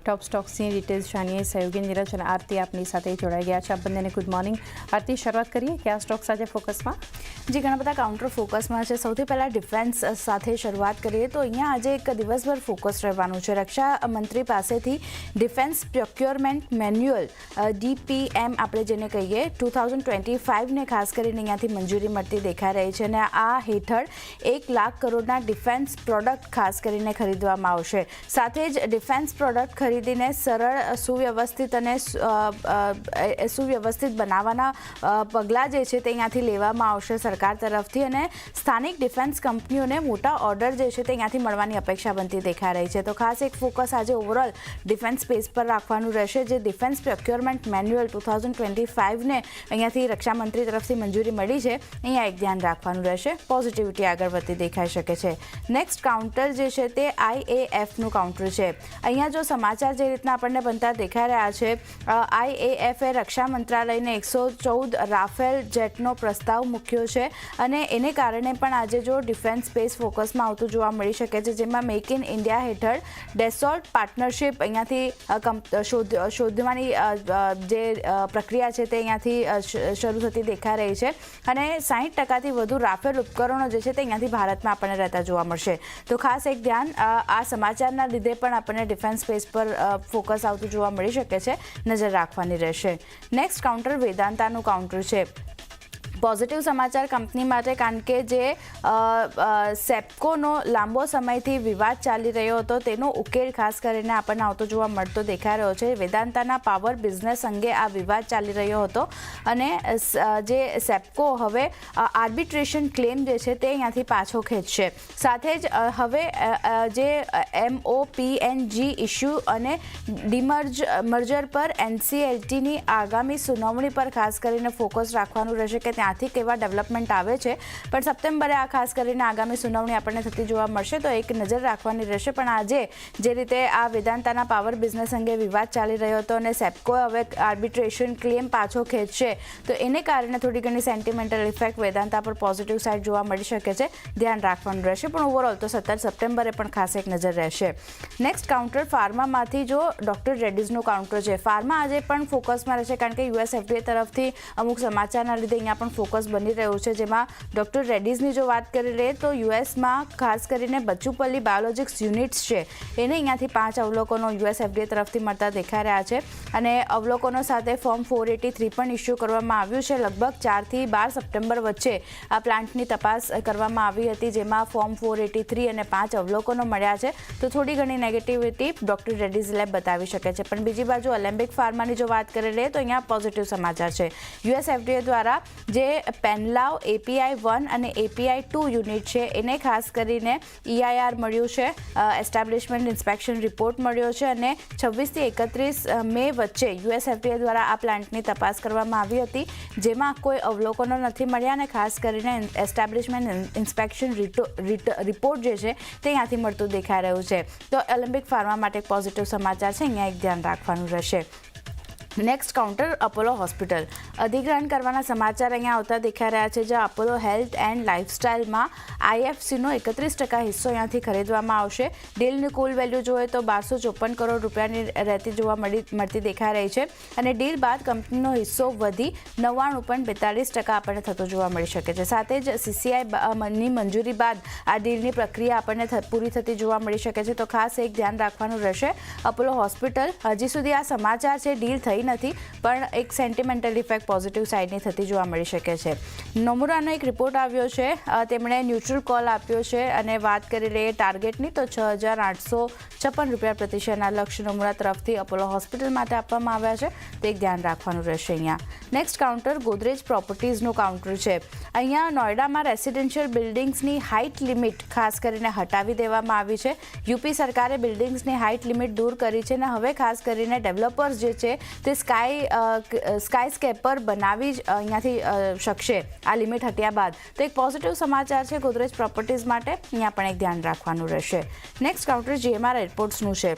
Top स्टॉक्सની details જાણીએ. સહયોગી નીરજ અને આરતી આપની સાથે જોડાઈ ગયા છે. આપ બંનેને ગુડ મોર્નિંગ. આરતી, શરૂઆત કરીએ. કયા સ્ટોક્સ આજે ફોકસમાં? જી, ઘણા બધા કાઉન્ટર ફોકસમાં છે. સૌથી પહેલાં ડિફેન્સ સાથે શરૂઆત કરીએ તો અહીંયા આજે એક દિવસભર ફોકસ રહેવાનું છે. રક્ષા મંત્રી પાસેથી ડિફેન્સ પ્રોક્યોરમેન્ટ મેન્યુઅલ DPM આપણે જેને કહીએ 2025ને ખાસ કરીને અહીંયાથી મંજૂરી મળતી દેખાઈ રહી છે અને આ હેઠળ 1 લાખ કરોડના ડિફેન્સ પ્રોડક્ટ ખાસ કરીને ખરીદવામાં આવશે. સાથે જ ડિફેન્સ પ્રોડક્ટ ખરીદીને સરળ, સુવ્યવસ્થિત અને સુવ્યવસ્થિત બનાવવાના પગલાં જે છે તે અહીંયાથી લેવામાં આવશે સરકાર તરફથી અને સ્થાનિક ડિફેન્સ કંપનીઓને મોટા ઓર્ડર જે છે તે અહીંયાથી મળવાની અપેક્ષા બનતી દેખાઈ રહી છે. તો ખાસ એક ફોકસ આજે ઓવરઓલ ડિફેન્સ સ્પેસ પર રાખવાનું રહેશે. જે ડિફેન્સ પ્રોક્યોરમેન્ટ મેન્યુઅલ 2025ને અહીંયાથી રક્ષામંત્રી તરફથી મંજૂરી મળી છે, અહીંયા એક ધ્યાન રાખવાનું રહેશે. પોઝિટિવિટી આગળ વધતી દેખાઈ શકે છે. નેક્સ્ટ કાઉન્ટર જે છે તે IAFનું કાઉન્ટર છે. અહીંયા જો સમાચાર જે રીતના આપણને બનતા દેખાઈ રહ્યા છે, IAFએ રક્ષા મંત્રાલયને 114 રાફેલ જેટનો પ્રસ્તાવ મૂક્યો છે અને એને કારણે પણ આજે જો ડિફેન્સ સ્પેસ ફોકસમાં આવતું જોવા મળી શકે છે, જેમાં મેક ઇન ઇન્ડિયા હેઠળ ડેસોલ્ટ પાર્ટનરશિપ અહીંયાથી શોધવાની જે પ્રક્રિયા છે તે અહીંયાથી શરૂ થતી દેખાઈ રહી છે અને 60%થી વધુ રાફેલ ઉપકરણો જે છે તે અહીંયાથી ભારતમાં આપણને રહેતા જોવા મળશે. તો ખાસ એક ધ્યાન આ સમાચારના લીધે પણ આપણને ડિફેન્સ સ્પેસ પર ફોકસ આવતું જોવા મળી શકે છે, નજર રાખવાની રહેશે. નેક્સ્ટ કાઉન્ટર વેદાંતાનું કાઉન્ટર છે. પોઝિટિવ સમાચાર કંપની માટે, કારણ કે જે સેપ્કોનો લાંબો સમયથી વિવાદ ચાલી રહ્યો હતો તેનો ઉકેલ ખાસ કરીને આપણને આવતો જોવા મળતો દેખાઈ રહ્યો છે. વેદાંતાના પાવર બિઝનેસ અંગે આ વિવાદ ચાલી રહ્યો હતો અને જે સેપ્કો હવે આર્બિટ્રેશન ક્લેમ જે છે તે અહીંયાથી પાછો ખેંચશે. સાથે જ હવે જે MOPNG ઇસ્યુ અને મર્જર પર NCLTની આગામી સુનાવણી પર ખાસ કરીને ફોકસ રાખવાનું રહેશે કે ત્યાંથી કેવા ડેવલપમેન્ટ આવે છે. પણ સપ્ટેમ્બરે આ ખાસ કરીને આગામી સુનાવણી આપણને થતી જોવા મળશે, તો એક નજર રાખવાની રહેશે. પણ આજે જે રીતે આ વેદાંતાના પાવર બિઝનેસ અંગે વિવાદ ચાલી રહ્યો હતો અને સેપ્કોએ હવે આર્બિટ્રેશન ક્લેમ પાછો ખેંચશે, તો એને કારણે થોડી ઘણી સેન્ટિમેન્ટલ ઇફેક્ટ વેદાંતા પર પોઝિટિવ સાઇડ જોવા મળી શકે છે. ધ્યાન રાખવાનું રહેશે. પણ ઓવરઓલ તો 17 સપ્ટેમ્બરે પણ ખાસ એક નજર રહેશે. નેક્સ્ટ કાઉન્ટર ફાર્મામાંથી જો ડોક્ટર રેડ્ડીઝનું કાઉન્ટર છે. ફાર્મા આજે પણ ફોકસમાં રહેશે, કારણ કે US FDA તરફથી અમુક સમાચારના લીધે અહીંયા પણ ફોકસ બની રહ્યું છે. જેમાં ડોક્ટર રેડ્ડીઝની જો વાત કરી લઈએ તો યુએસમાં ખાસ કરીને બચુપલ્લી બાયોલોજિક્સ યુનિટ્સ છે એને અહીંયાથી 5 અવલોકનો US FDA તરફથી મળતા દેખાઈ રહ્યા છે અને અવલોકનો સાથે ફોર્મ 483 પણ ઇસ્યુ કરવામાં આવ્યું છે. લગભગ 4 થી 12 સપ્ટેમ્બર વચ્ચે આ પ્લાન્ટની તપાસ કરવામાં આવી હતી, જેમાં ફોર્મ 483 અને 5 અવલોકનો મળ્યા છે. તો થોડી ઘણી નેગેટિવિટી ડોક્ટર રેડ્ડીઝ લેબ બતાવી શકે છે. પણ બીજી બાજુ અલેમ્બિક ફાર્માની જો વાત કરી લઈએ તો અહીંયા પોઝિટિવ સમાચાર છે. US FDA દ્વારા જે પેનલાવ API-1 અને API-2 યુનિટ છે એને ખાસ કરીને EIR મળ્યું છે, એસ્ટાબ્લિશમેન્ટ ઇન્સ્પેક્શન રિપોર્ટ મળ્યો છે અને 26 થી 31 મે વચ્ચે US FDA દ્વારા આ પ્લાન્ટની તપાસ કરવામાં આવી હતી, જેમાં કોઈ અવલોકનો નથી મળ્યા અને ખાસ કરીને એસ્ટાબ્લિશમેન્ટ ઇન્સ્પેક્શન રિપોર્ટ જે છે તે અહીંયાથી મળતું દેખાઈ રહ્યું છે. તો એલેમ્બિક ફાર્મા માટે પોઝિટિવ સમાચાર છે, અહીંયા એક ધ્યાન રાખવાનું રહેશે. Next counter Apollo hospital. અધિગ્રહણ કરવાના સમાચાર અહીંયા આવતા દેખાઈ રહ્યા છે, જ્યાં અપોલો હેલ્થ એન્ડ લાઇફસ્ટાઇલમાં IFCનો 31% હિસ્સો અહીંયાથી ખરીદવામાં આવશે. ડીલની કુલ વેલ્યુ જોઈએ તો 1254 કરોડ રૂપિયાની રહેતી જોવા મળતી દેખાઈ રહી છે અને ડીલ બાદ કંપનીનો હિસ્સો વધી 99.42% આપણને થતો જોવા મળી શકે છે. સાથે જ CCIની મંજૂરી બાદ આ ડીલની પ્રક્રિયા આપણને પૂરી થતી જોવા મળી શકે છે. તો ખાસ એક ધ્યાન રાખવાનું રહેશે. અપોલો હોસ્પિટલ હજી સુધી આ સમાચાર છે, ડીલ થઈ નથી, પણ એક સેન્ટિમેન્ટલ ઇફેક્ટ પોઝિટિવ સાઇડની થતી જોવા મળી શકે છે. નોમુરાનો એક રિપોર્ટ આવ્યો છે, તેમણે ન્યુટ્રલ કોલ આપ્યો છે અને વાત કરી લઈએ ટાર્ગેટની તો 6,856 રૂપિયા પ્રતિ શેરના લક્ષ્ય નોમુરા તરફથી અપોલો હોસ્પિટલ માટે આપવામાં આવ્યા છે. તો એક ધ્યાન રાખવાનું રહેશે અહીંયા. નેક્સ્ટ કાઉન્ટર ગોદરેજ પ્રોપર્ટીઝનું કાઉન્ટર છે. અહીંયા નોઈડામાં રેસિડેન્શિયલ બિલ્ડિંગ્સની હાઇટ લિમિટ ખાસ કરીને હટાવી દેવામાં આવી છે. યુપી સરકારે બિલ્ડિંગ્સની હાઇટ લિમિટ દૂર કરી છે અને હવે ખાસ કરીને ડેવલપર્સ જે છે તે સ્કાય સ્કેપર બનાવી જ અહીંયાથી શકશે આ લિમિટ હટ્યા બાદ. તો એક પોઝિટિવ સમાચાર છે ગોદરેજ પ્રોપર્ટીઝ માટે, અહીંયા પણ એક ધ્યાન રાખવાનું રહેશે. નેક્સ્ટ કાઉન્ટર GMR એરપોર્ટ્સનું છે.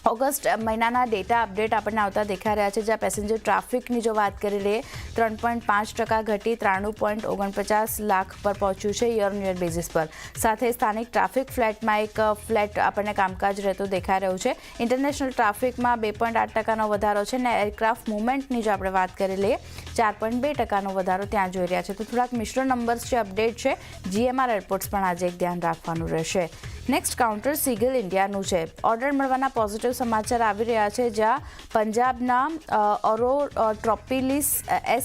ઓગસ્ટ મહિનાના ડેટા અપડેટ આપણને આવતા દેખાઈ રહ્યા છે, જ્યાં પેસેન્જર ટ્રાફિકની જો વાત કરી લઈએ 3.5% ઘટી 93.49 લાખ પર પહોંચ્યું છે યર ઓન યર બેઝિસ પર. સાથે સ્થાનિક ટ્રાફિક ફ્લેટમાં એક ફ્લેટ આપણને કામકાજ રહેતું દેખાઈ રહ્યું છે. ઇન્ટરનેશનલ ટ્રાફિકમાં 2.8%નો વધારો છે અને એરક્રાફ્ટ મુવમેન્ટની જો આપણે વાત કરી લઈએ 4.2%નો વધારો ત્યાં જોઈ રહ્યા છે. તો થોડાક મિશ્ર નંબર્સ જે અપડેટ છે. GMR એરપોર્ટ્સ પણ આજે એક ધ્યાન રાખવાનું રહેશે. નેક્સ્ટ કાઉન્ટર સિગલ ઇન્ડિયાનું છે. ઓર્ડર મળવાના પોઝિટિવ સમાચાર આવી રહ્યા છે, જ્યાં પંજાબના ઓરોટ્રોપિલિસ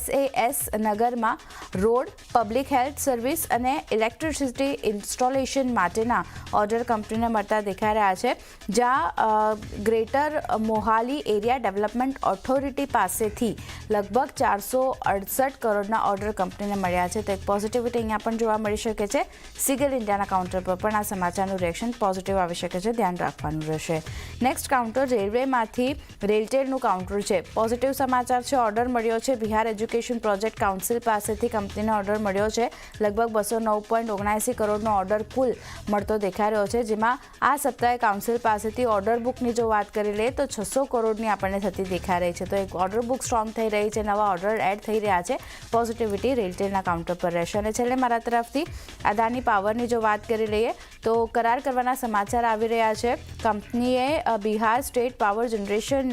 SAS નગરમાં રોડ, પબ્લિક હેલ્થ સર્વિસ અને ઇલેક્ટ્રિસિટી ઇન્સ્ટોલેશન માટેના ઓર્ડર કંપનીને મળતા દેખાઈ રહ્યા છે, જ્યાં greater Mohali area development authority પાસેથી લગભગ 468 કરોડના ઓર્ડર કંપનીને મળ્યા છે. તો એક પોઝિટિવિટી અહીંયા પણ જોવા મળી શકે છે. સિગલ ઇન્ડિયાના કાઉન્ટર પર પણ આ સમાચારનું રિએક્શન પોઝિટિવ આવી શકે છે, ધ્યાન રાખવાનું રહેશે. નેક્સ્ટ કાઉન્ટર રેલવેમાંથી રેલટેલનું કાઉન્ટર છે. પોઝિટિવ સમાચાર છે, ઓર્ડર મળ્યો છે. બિહાર એજ્યુકેશન પ્રોજેક્ટ કાઉન્સિલ પાસેથી કંપનીને ઓર્ડર મળ્યો છે. લગભગ 209.79 કરોડનો ઓર્ડર કુલ મળતો દેખાઈ રહ્યો છે, જેમાં આ સપ્તાહે કાઉન્સિલ પાસેથી ઓર્ડર બુકની જો વાત કરી લઈએ તો 600 કરોડની આપણને થતી દેખાઈ રહી છે. તો એક ઓર્ડર બુક સ્ટ્રોંગ થઈ રહી છે, નવા ઓર્ડર એડ થઈ રહ્યા છે. પોઝિટિવિટી રેલટેલના કાઉન્ટર પર રહેશે. અને છેલ્લે મારા તરફથી અદાની પાવરની જો વાત કરી લઈએ તો કરાર કરવાના સમાચાર આવી રહ્યા છે. કંપનીએ બિહાર સ્ટેટ પાવર જનરેશન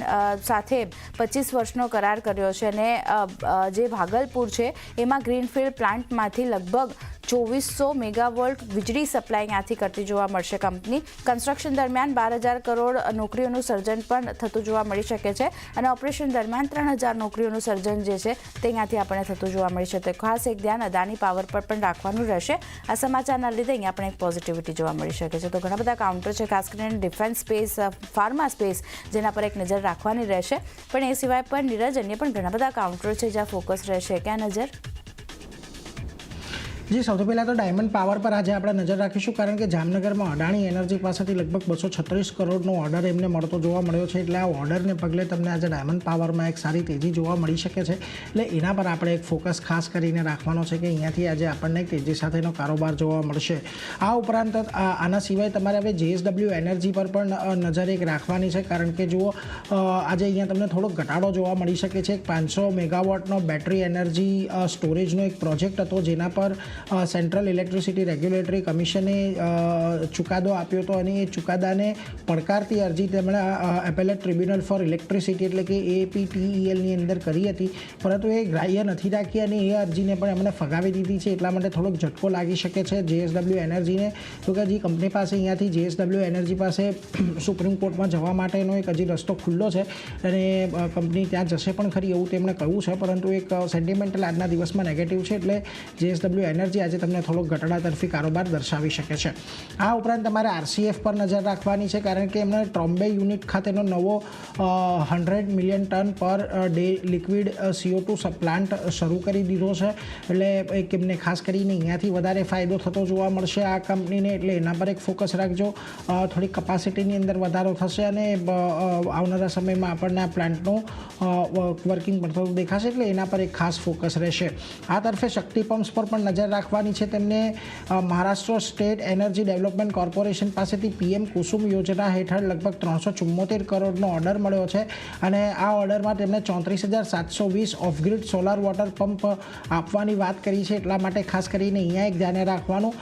સાથે 25 વર્ષનો કરાર કર્યો છે અને જે ભાગલપુર છે એમાં ગ્રીનફિલ્ડ પ્લાન્ટમાંથી લગભગ 2400 મેગાવોલ્ટ વીજળી સપ્લાય ત્યાંથી કરતી જોવા મળશે કંપની. કન્સ્ટ્રક્શન દરમિયાન 12,000 કરોડ નોકરીઓનું સર્જન પણ થતું જોવા મળી શકે છે અને ઓપરેશન દરમિયાન 3,000 નોકરીઓનું સર્જન જે છે તે ત્યાંથી આપણને થતું જોવા મળી શકે. ખાસ એક ધ્યાન અદાની પાવર પર પણ રાખવાનું રહેશે. આ સમાચારના લીધે અહીંયા પણ એક પોઝિટિવિટી જોવા મળી શકે છે. તો ઘણા બધા કાઉન્ટર છે, ખાસ કરીને ડિફેન્સ સ્પેસ, ફાર્મા સ્પેસ, જેના પર એક નજર રાખવાની રહેશે. પણ એ સિવાય પણ નીરજ, અન્ય પણ ઘણા બધા કાઉન્ટર છે જ્યાં ફોકસ રહેશે. ક્યાં નજર? જી, સૌથી પહેલાં તો ડાયમંડ પાવર પર આજે આપણે નજર રાખીશું, કારણ કે જામનગરમાં અદાણી એનર્જી પાસેથી લગભગ 236 કરોડનો ઓર્ડર એમને મળતો જોવા મળ્યો છે. એટલે આ ઓર્ડરને પગલે તમને આજે ડાયમંડ પાવરમાં એક સારી તેજી જોવા મળી શકે છે. એટલે એના પર આપણે એક ફોકસ ખાસ કરીને રાખવાનો છે કે અહીંયાથી આજે આપણને એક તેજી સાથેનો કારોબાર જોવા મળશે. આ ઉપરાંત આના સિવાય તમારે હવે JSW એનર્જી પર પણ નજર એક રાખવાની છે, કારણ કે જુઓ આજે અહીંયા તમને થોડોક ઘટાડો જોવા મળી શકે છે. 500 મેગાવોટનો બેટરી એનર્જી સ્ટોરેજનો એક પ્રોજેક્ટ હતો, જેના પર સેન્ટ્રલ ઇલેક્ટ્રિસિટી રેગ્યુલેટરી કમિશને ચુકાદો આપ્યો હતો અને એ ચુકાદાને પડકારતી અરજી તેમણે એપેલેટ ટ્રિબ્યુનલ ફોર ઇલેક્ટ્રિસિટી એટલે કે APTELની અંદર કરી હતી, પરંતુ એ ગ્રાહ્ય નથી રાખી અને એ અરજીને પણ એમણે ફગાવી દીધી છે. એટલા માટે થોડોક ઝટકો લાગી શકે છે JSW એનર્જીને. તો કે હજી કંપની પાસે અહીંયાથી JSW એનર્જી પાસે સુપ્રીમ કોર્ટમાં જવા માટેનો એક હજી રસ્તો ખુલ્લો છે અને કંપની ત્યાં જશે પણ ખરી એવું તેમણે કહ્યું છે, પરંતુ એક સેન્ટિમેન્ટલ આજના દિવસમાં નેગેટિવ છે. એટલે JSW એનર્જી આજે તમને થોડોક ઘટાડા તરફી કારોબાર દર્શાવી શકે છે. આ ઉપરાંત તમારે RCF પર નજર રાખવાની છે, કારણ કે એમણે ટ્રોમ્બે યુનિટ ખાતેનો નવો 100 million ton per day liquid CO2 plant શરૂ કરી દીધો છે. એટલે એક એમને ખાસ કરીને અહીંયાથી વધારે ફાયદો થતો જોવા મળશે આ કંપનીને. એટલે એના પર એક ફોકસ રાખજો. થોડી કપાસિટીની અંદર વધારો થશે અને આવનારા સમયમાં આપણને આ પ્લાન્ટનું વર્કિંગ પણ થતું દેખાશે. એટલે એના પર એક ખાસ ફોકસ રહેશે. આ તરફે શક્તિ પમ્પ્સ પર પણ નજર રાખવાની છે. તેમને Maharashtra state energy development corporation પાસેથી PM કુસુમ યોજના હેઠળ લગભગ 374 કરોડનો ઓર્ડર મળ્યો છે અને આ ઓર્ડરમાં તેમણે 34,720 ઓફગ્રીડ સોલાર વોટર પંપ આપવાની વાત કરી છે. એટલા માટે ખાસ કરીને અહીંયા એક ધ્યાને રાખવાનું,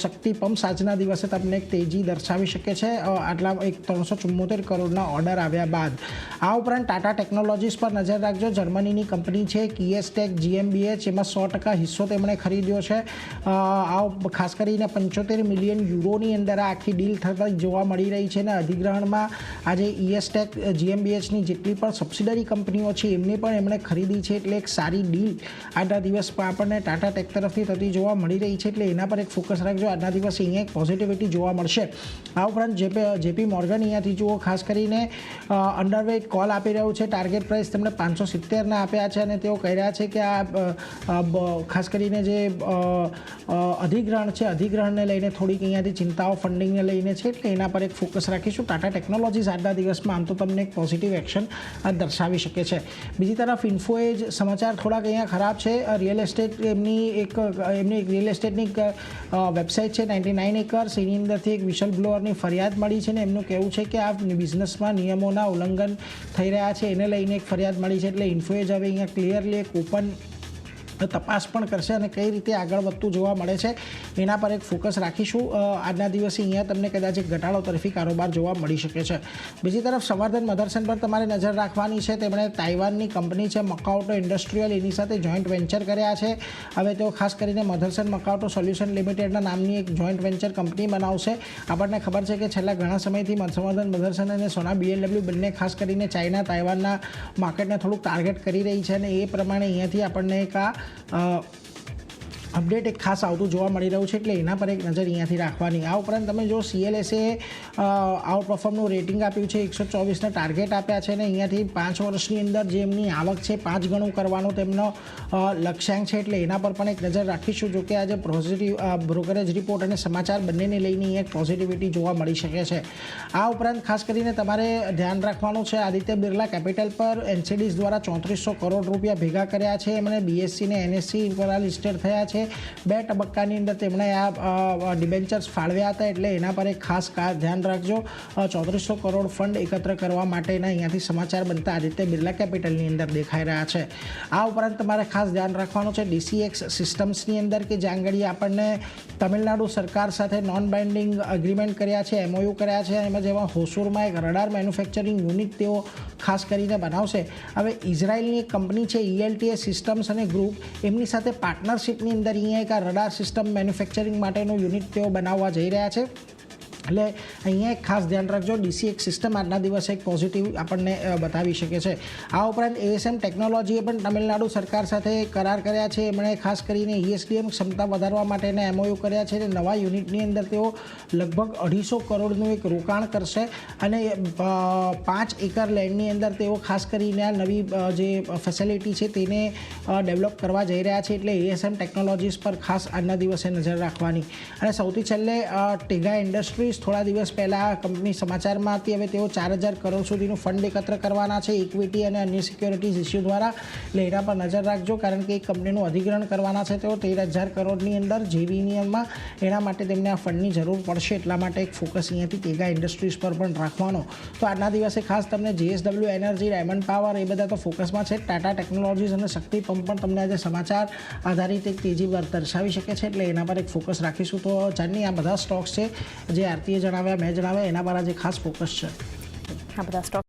શક્તિ પંપ્સ આજના દિવસે તમને એક તેજી દર્શાવી શકે છે આટલા એક 374 કરોડના ઓર્ડર આવ્યા બાદ. આ ઉપરાંત ટાટા ટેકનોલોજીસ પર નજર રાખજો. જર્મનીની કંપની છે કિએસટેક GmbH, એમાં 100% હિસ્સો તેમણે ખરીદ્યો છે. આ ખાસ કરીને 75 મિલિયન યુરોની અંદર આ આખી ડીલ થતા જોવા મળી રહી છે અને અધિગ્રહણમાં આજે ESTEC GmbHની જેટલી પણ સબસિડરી કંપનીઓ છે એમને પણ એમણે ખરીદી છે. એટલે એક સારી ડીલ આજના દિવસમાં આપણને ટાટા ટેક તરફથી થતી જોવા મળી રહી છે. એટલે એના પર એક ફોકસ રાખજો. આજના દિવસે અહીંયા એક પોઝિટિવિટી જોવા મળશે. આ ઉપરાંત JP મોર્ગન અહીંયાથી જુઓ ખાસ કરીને અંડરવેટ કોલ આપી રહ્યું છે. ટાર્ગેટ પ્રાઇસ તેમને 570 આપ્યા છે અને તેઓ કહી રહ્યા છે કે આ ખાસ કરીને જે અધિગ્રહણ છે, અધિગ્રહણને લઈને થોડીક અહીંયાથી ચિંતાઓ ફંડિંગને લઈને છે, એટલે એના પર એક ફોકસ રાખીશું. ટાટા ટેકનોલોજીસ આજના દિવસમાં આમ તો તમને એક પોઝિટિવ એક્શન દર્શાવી શકે છે. બીજી તરફ ઇન્ફોએજ સમાચાર થોડાક અહીંયા ખરાબ છે. રિયલ એસ્ટેટ એમની રિયલ એસ્ટેટની વેબસાઇટ છે 99 એકર્સ, એની અંદરથી એક વિશલ બ્લોઅરની ફરિયાદ મળી છે ને એમનું કહેવું છે કે આ બિઝનેસમાં નિયમોના ઉલ્લંઘન થઈ રહ્યા છે, એને લઈને એક ફરિયાદ મળી છે. એટલે ઇન્ફોએજ હવે અહીંયા ક્લિયરલી એક ઓપન તપાસ પણ કરશે અને કઈ રીતે આગળ વધતું જોવા મળે છે એના પર એક ફોકસ રાખીશું. આજના દિવસે અહીંયા તમને કદાચ એક ઘટાડો તરફી કારોબાર જોવા મળી શકે છે. બીજી તરફ સંવર્ધન મધરસન પર તમારે નજર રાખવાની છે. તેમણે તાઇવાનની કંપની છે મકાઉટો ઇન્ડસ્ટ્રીયલ, એની સાથે જોઈન્ટ વેન્ચર કર્યા છે. હવે તેઓ ખાસ કરીને મધરસન મકાઉટો સોલ્યુશન લિમિટેડના નામની એક જોઈન્ટ વેન્ચર કંપની બનાવશે. આપણને ખબર છે કે છેલ્લા ઘણા સમયથી સંવર્ધન મધરસન અને સોના BLW બંને ખાસ કરીને ચાઇના, તાઇવાનના માર્કેટને થોડુંક ટાર્ગેટ કરી રહી છે અને એ પ્રમાણે અહીંયાથી આપણને એક અપડેટ એક ખાસ આવતું જોવા મળી રહ્યું છે, એટલે એના પર એક નજર અહીંયાથી રાખવાની. આ ઉપરાંત તમે જો CLSA આઉટ પરફોર્મનું રેટિંગ આપ્યું છે, 124ના ટાર્ગેટ આપ્યા છે અને અહીંયાથી 5 વર્ષની અંદર જે એમની આવક છે 5 ગણું કરવાનો તેમનો લક્ષ્યાંક છે, એટલે એના પર પણ એક નજર રાખીશું. જો કે આજે પોઝિટિવ બ્રોકરેજ રિપોર્ટ અને સમાચાર બંનેને લઈને અહીંયા એક પોઝિટિવિટી જોવા મળી શકે છે. આ ઉપરાંત ખાસ કરીને તમારે ધ્યાન રાખવાનું છે આદિત્ય બિરલા કેપિટલ પર NCDs દ્વારા 3400 કરોડ રૂપિયા ભેગા કર્યા છે. એમણે BSE ને NSE પર લિસ્ટેડ થયા છે. 2 તબક્કાની અંદર તેમણે આ ડિબેન્ચર્સ ફાળવ્યા હતા, એટલે એના પર એક ખાસ ધ્યાન રાખજો. 3400 કરોડ ફંડ એકત્ર કરવા માટેના અહીંયાથી સમાચાર બનતા આદિત્ય બિરલા કેપિટલની અંદર દેખાઈ રહ્યા છે. આ ઉપરાંત તમારે ખાસ ધ્યાન રાખવાનું છે DCX સિસ્ટમ્સની અંદર કે જ્યાં આગળ આપણને તમિલનાડુ સરકાર સાથે નોન બાઇન્ડિંગ એગ્રીમેન્ટ કર્યા છે, MOU કર્યા છે. એમાં જેમાં હોસુરમાં એક રડાર મેન્યુફેક્ચરિંગ યુનિટ તેઓ ખાસ કરીને બનાવશે. હવે ઇઝરાયલની એક કંપની છે ELTS સિસ્ટમ્સ અને ગ્રુપ, એમની સાથે પાર્ટનરશિપની અંદર અહીંયા એક આ રડાર સિસ્ટમ મેન્યુફેક્ચરિંગ માટેનું યુનિટ તેઓ બનાવવા જઈ રહ્યા છે. એટલે અહીંયા એક ખાસ ધ્યાન રાખજો. DCX સિસ્ટમ આજના દિવસે એક પોઝિટિવ આપણને બતાવી શકે છે. આ ઉપરાંત ASM ટેકનોલોજીએ પણ તમિલનાડુ સરકાર સાથે કરાર કર્યા છે. એમણે ખાસ કરીને ESDM ક્ષમતા વધારવા માટેના MOU કર્યા છે અને નવા યુનિટની અંદર તેઓ લગભગ 250 કરોડનું એક રોકાણ કરશે અને 5 એકર લેન્ડની અંદર તેઓ ખાસ કરીને આ નવી જે ફેસિલિટી છે તેને ડેવલપ કરવા જઈ રહ્યા છે. એટલે ASM ટેકનોલોજીસ પર ખાસ આજના દિવસે નજર રાખવાની. અને સૌથી છેલ્લે ટેગા ઇન્ડસ્ટ્રીઝ થોડા દિવસ પહેલાં કંપની સમાચારમાં હતી. હવે તેઓ 4000 કરોડ સુધીનું ફંડ એકત્ર કરવાના છે ઇક્વિટી અને અન્ય સિક્યોરિટીઝ ઇસ્યુ દ્વારા. એટલે એના પર નજર રાખજો, કારણ કે એક કંપનીનું અધિગ્રહણ કરવાના છે તેઓ 13000 કરોડની અંદર JVNમાં. એના માટે તેમને આ ફંડની જરૂર પડશે, એટલા માટે એક ફોકસ અહીંયાથી ટેગા ઇન્ડસ્ટ્રીઝ પર પણ રાખવાનો. તો આજના દિવસે ખાસ તમને JSW એનર્જી, ડાયમંડ પાવર એ બધા તો ફોકસમાં છે. ટાટા ટેકનોલોજીસ અને શક્તિ પંપ પણ તમને આજે સમાચાર આધારિત એક તેજી દર્શાવી શકે છે, એટલે એના પર એક ફોકસ રાખીશું. તો ચારની આ બધા સ્ટોક્સ છે જે આરતીએ જણાવ્યા, મેં જણાવ્યા, એના પર આજે ખાસ ફોકસ છે. આ બધા સ્ટોક